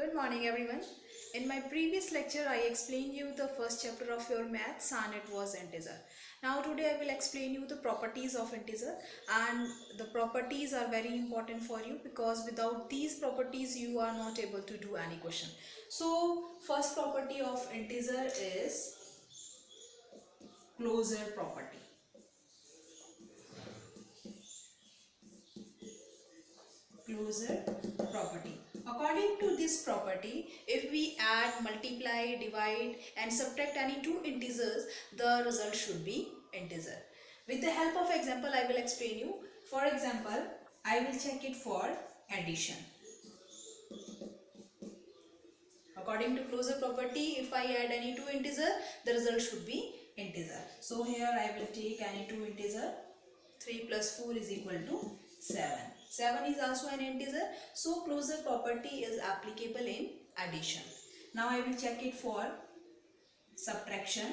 Good morning everyone. In my previous lecture I explained you the first chapter of your maths and it was integer. Now today I will explain you the properties of integer, and the properties are very important for you because without these properties you are not able to do any question. So first property of integer is closure property. Closure property. According to this property, if we add, multiply, divide and subtract any two integers, the result should be integer. With the help of example, I will explain you. For example, I will check it for addition. According to closure property, if I add any two integer, the result should be integer. So here I will take any two integer. 3 plus 4 is equal to 7. 7 is also an integer. So closure property is applicable in addition. Now I will check it for subtraction.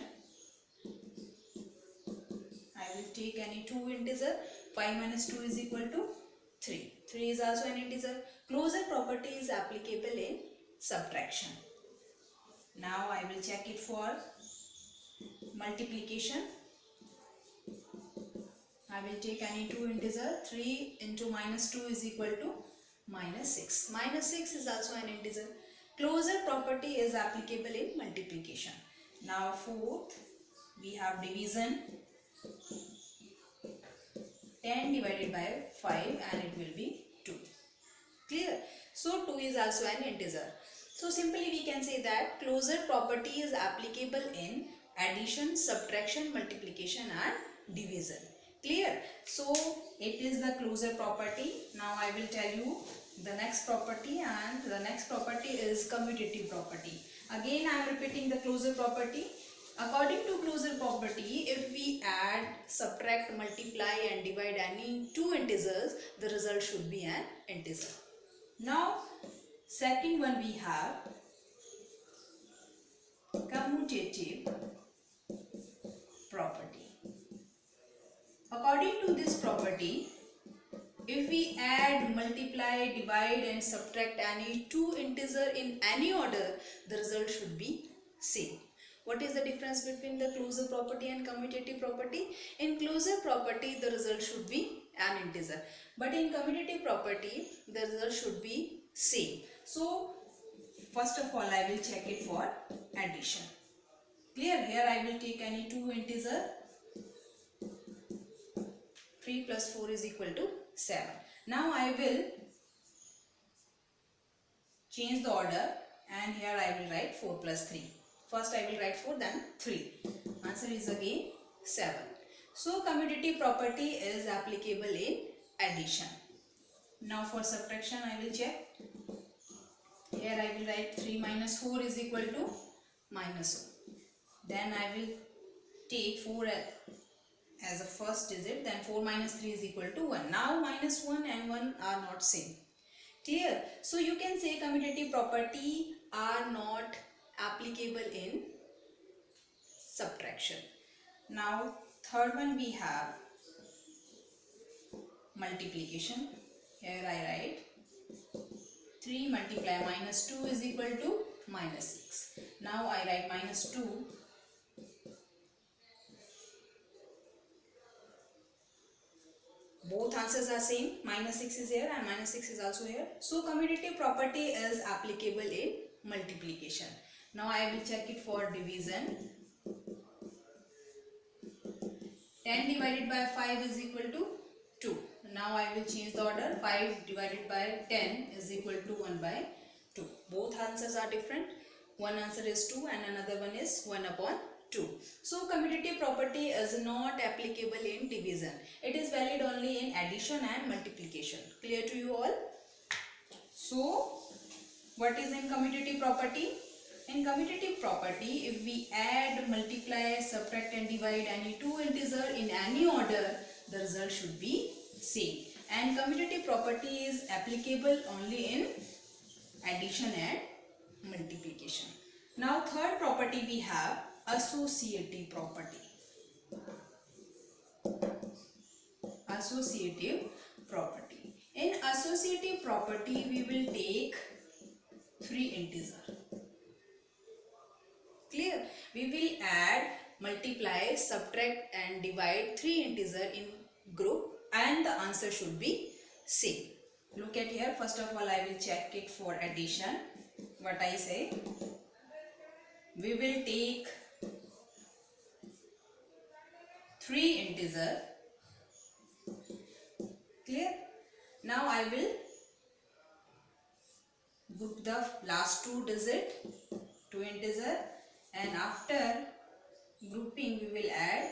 I will take any two integer. 5 minus 2 is equal to 3. 3 is also an integer. Closure property is applicable in subtraction. Now I will check it for multiplication. I will take any two integer. 3 into minus 2 is equal to minus 6. Minus 6 is also an integer. Closure property is applicable in multiplication. Now fourth, we have division. 10 divided by 5 and it will be 2. Clear? So 2 is also an integer. So simply we can say that closure property is applicable in addition, subtraction, multiplication and division. Clear? So it is the closure property. Now I will tell you the next property, and the next property is commutative property. Again I am repeating the closure property. According to closure property, if we add, subtract, multiply and divide any two integers, the result should be an integer. Now second one we have commutative property. According to this property, if we add, multiply, divide and subtract any two integer in any order, the result should be same. What is the difference between the closure property and commutative property? In closure property, the result should be an integer, but in commutative property, the result should be same. So first of all, I will check it for addition. Clear? Here I will take any two integer. 3 plus 4 is equal to 7. Now I will change the order and here I will write 4 plus 3. First I will write 4, then 3. Answer is again 7. So commutative property is applicable in addition. Now for subtraction I will check. Here I will write 3 minus 4 is equal to minus 1. Then I will take 4 as a first digit, then 4 minus 3 is equal to 1. Now minus 1 and 1 are not same. Clear? So you can say commutative property are not applicable in subtraction. Now third one we have multiplication. Here I write 3 multiply minus 2 is equal to minus 6. Now I write minus 2. Both answers are same. Minus 6 is here and minus 6 is also here. So commutative property is applicable in multiplication. Now I will check it for division. 10 divided by 5 is equal to 2. Now I will change the order. 5 divided by 10 is equal to 1 by 2. Both answers are different. One answer is 2 and another one is 1 upon 2. So commutative property is not applicable in division. It is valid only in addition and multiplication. Clear to you all? So what is in commutative property? In commutative property, if we add, multiply, subtract and divide any two integer in any order, the result should be same. And commutative property is applicable only in addition and multiplication. Now third property we have associative property. Associative property. In associative property we will take 3 3 integer. Clear? We will add, multiply, subtract and divide 3 integer in group and the answer should be same. Look at here. First of all, I will check it for addition. What I say? We will take 3 integer. Clear? Now I will group the last 2 digit, 2 integer, and after grouping we will add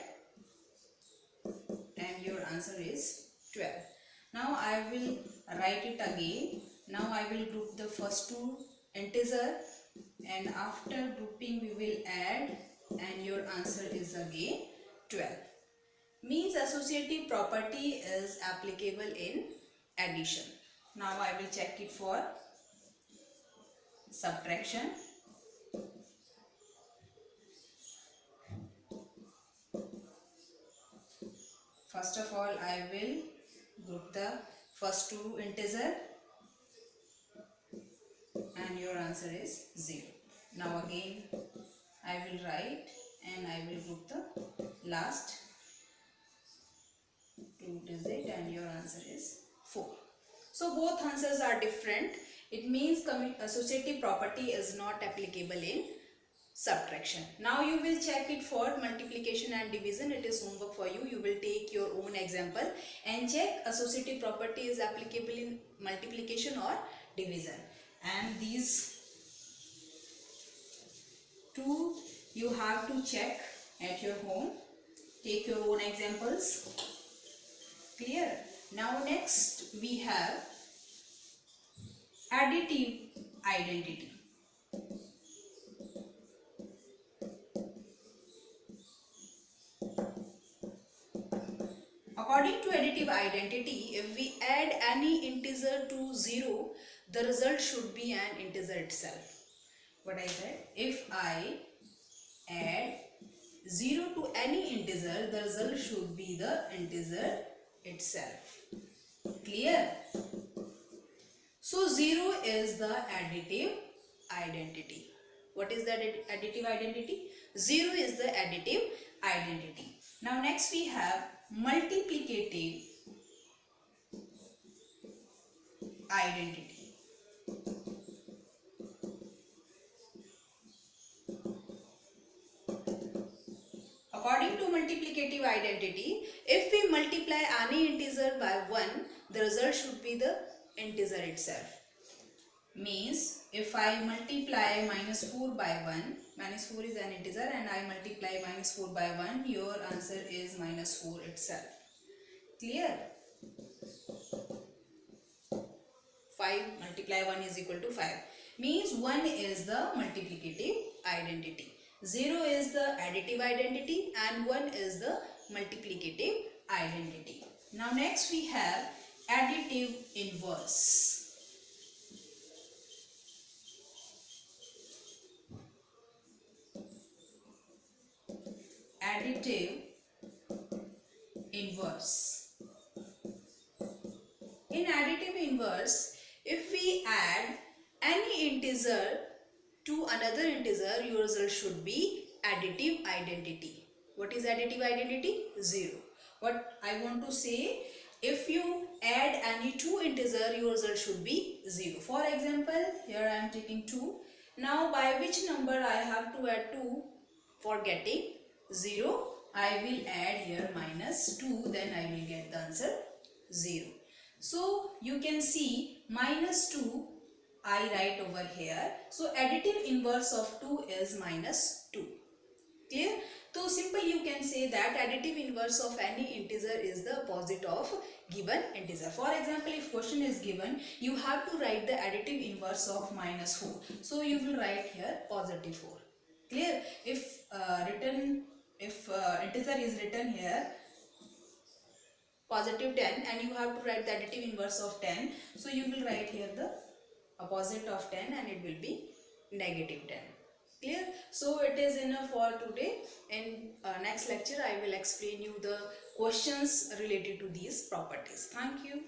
and your answer is 12. Now I will write it again. Now I will group the first 2 integer and after grouping we will add and your answer is again 12. Means associative property is applicable in addition. Now I will check it for subtraction. First of all, I will group the first 2 integer and your answer is 0. Now again I will write and I will group the last 2 digit and your answer is 4. So both answers are different. It means associative property is not applicable in subtraction. Now you will check it for multiplication and division. It is homework for you. You will take your own example and check associative property is applicable in multiplication or division. And these 2 you have to check at your home. Take your own examples. Clear? Now next we have additive identity. According to additive identity, if we add any integer to 0, the result should be an integer itself. What I said? If I add 0 to any integer, the result should be the integer itself. Clear? So 0 is the additive identity. What is the additive identity? 0 is the additive identity. Now next we have multiplicative identity. According to multiplicative identity, if we multiply any integer by 1, the result should be the integer itself. Means if I multiply minus 4 by 1, minus 4 is an integer and I multiply minus 4 by 1, your answer is minus 4 itself. Clear? 5 multiply 1 is equal to 5. Means 1 is the multiplicative identity. 0 is the additive identity and 1 is the multiplicative identity. Now next we have additive inverse. Additive inverse. In additive inverse, if we add any integer to another integer, your result should be additive identity. What is additive identity? 0. What I want to say, if you add any 2 integer, your result should be 0. For example, here I am taking 2. Now by which number I have to add 2 for getting 0? I will add here minus 2, then I will get the answer 0. So you can see minus 2 I write over here. So additive inverse of 2 is minus 2. Clear? So simple you can say that additive inverse of any integer is the opposite of given integer. For example, if question is given, you have to write the additive inverse of minus 4. So you will write here positive 4. Clear? If integer is written here positive 10 and you have to write the additive inverse of 10, so you will write here the opposite of 10 and it will be negative 10. Clear? So it is enough for today. In next lecture I will explain you the questions related to these properties. Thank you.